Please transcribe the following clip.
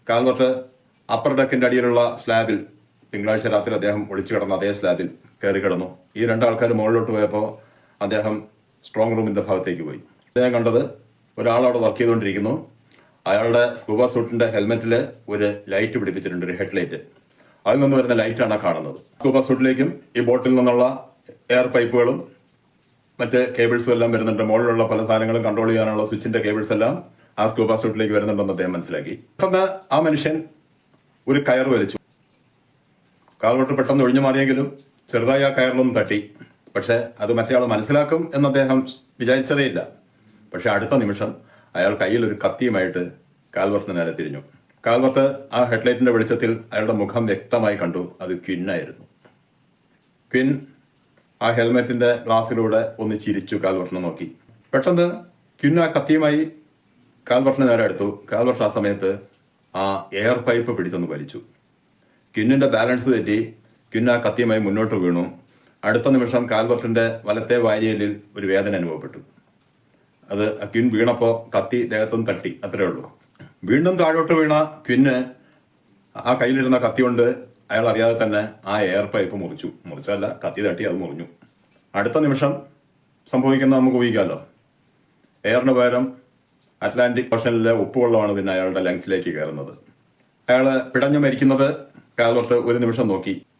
Calvert upper ഡെക്കിന്റെ അടിയിലുള്ള സ്ലാബിൽ തിങ്കളാഴ്ച രാത്രി അദ്ദേഹം ഒളിച്ചു കിടന്ന അതേ സ്ലാബിൽ കയറി കിടന്നു. ഈ രണ്ടാൾക്കാർ മുകളിലോട്ട് പോയപ്പോൾ അദ്ദേഹം സ്ട്രോങ് റൂമിന്റെ ഭാഗത്തേക്ക് പോയി. അദ്ദേഹം കണ്ടത് ഒരാൾ അവിടെ വർക്ക് ചെയ്തുകൊണ്ടിരിക്കുന്നു. അയാളുടെ സ്കൂബ സൂട്ടിന്റെ ഹെൽമെറ്റിൽ ഒരു ലൈറ്റ് പിടിപ്പിച്ചിട്ടുണ്ട്, ഒരു ഹെഡ് ലൈറ്റ്. അതിൽ നിന്ന് വരുന്ന ലൈറ്റാണ് കാണുന്നത്. സ്കൂബ സൂട്ടിലേക്കും ഈ ബോട്ടിൽ നിന്നുള്ള എയർ പൈപ്പുകളും മറ്റ് കേബിൾസും എല്ലാം വരുന്നുണ്ട്. മുകളിലുള്ള പല സാധനങ്ങളും കൺട്രോൾ ചെയ്യാനുള്ള സ്വിച്ചിന്റെ കേബിൾസ് എല്ലാം ആ സ്കൂബ സൂട്ടിലേക്ക് വരുന്നുണ്ടെന്ന് അദ്ദേഹം മനസ്സിലാക്കി. പെട്ടെന്ന് ആ മനുഷ്യൻ ഒരു കയർ വലിച്ചു. കാൽവർട്ട് പെട്ടെന്ന് ഒഴിഞ്ഞു മാറിയെങ്കിലും ചെറുതായി ആ കയറിലൊന്നും തട്ടി. പക്ഷെ അത് മറ്റേയാൾ മനസ്സിലാക്കും എന്ന് അദ്ദേഹം വിചാരിച്ചതേയില്ല. പക്ഷെ അടുത്ത നിമിഷം അയാൾ കയ്യിൽ ഒരു കത്തിയുമായിട്ട് കാൽവർട്ടിന് നേരെ തിരിഞ്ഞു. കാൽവർട്ട് ആ ഹെഡ്ലൈറ്റിന്റെ വെളിച്ചത്തിൽ അയാളുടെ മുഖം വ്യക്തമായി കണ്ടു. അത് ക്വിന്നായിരുന്നു. ക്വിൻ ആ ഹെൽമെറ്റിന്റെ ഗ്ലാസ്സിലൂടെ ഒന്ന് ചിരിച്ചു കാൽവർട്ടിനെ നോക്കി. പെട്ടെന്ന് ക്വിൻ ആ കത്തിയുമായി കാൽവർട്ടിന് നേരെ എടുത്തു. കാൽവർട്ട് ആ സമയത്ത് ആ എയർ പൈപ്പ് പിടിച്ചൊന്ന് വലിച്ചു. ക്വിന്നിന്റെ ബാലൻസ് തെറ്റി ക്വിൻ ആ കത്തിയുമായി മുന്നോട്ട് വീണു. അടുത്ത നിമിഷം കാൽവർട്ടിന്റെ വലത്തെ വാരിയലിൽ ഒരു വേദന അനുഭവപ്പെട്ടു. അത് ക്വിൻ വീണപ്പോൾ കത്തി ദേഹത്തും തട്ടി, അത്രേ ഉള്ളൂ. വീണ്ടും താഴോട്ട് വീണ ക്വിന്ന് ആ കയ്യിലിരുന്ന കത്തി കൊണ്ട് അയാൾ അറിയാതെ തന്നെ ആ എയർ പൈപ്പ് മുറിച്ചല്ല, കത്തി തട്ടി അത് മുറിഞ്ഞു. അടുത്ത നിമിഷം സംഭവിക്കുന്ന നമുക്ക് ഊഹിക്കാമല്ലോ. എയറിന് പകരം അറ്റ്ലാന്റിക് ഓഷനിലെ ഉപ്പുവെള്ളമാണ് പിന്നെ അയാളുടെ ലങ്സിലേക്ക് കയറുന്നത്. അയാൾ പിടഞ്ഞു മരിക്കുന്നത് കാൽവർട്ട് ഒരു നിമിഷം നോക്കി.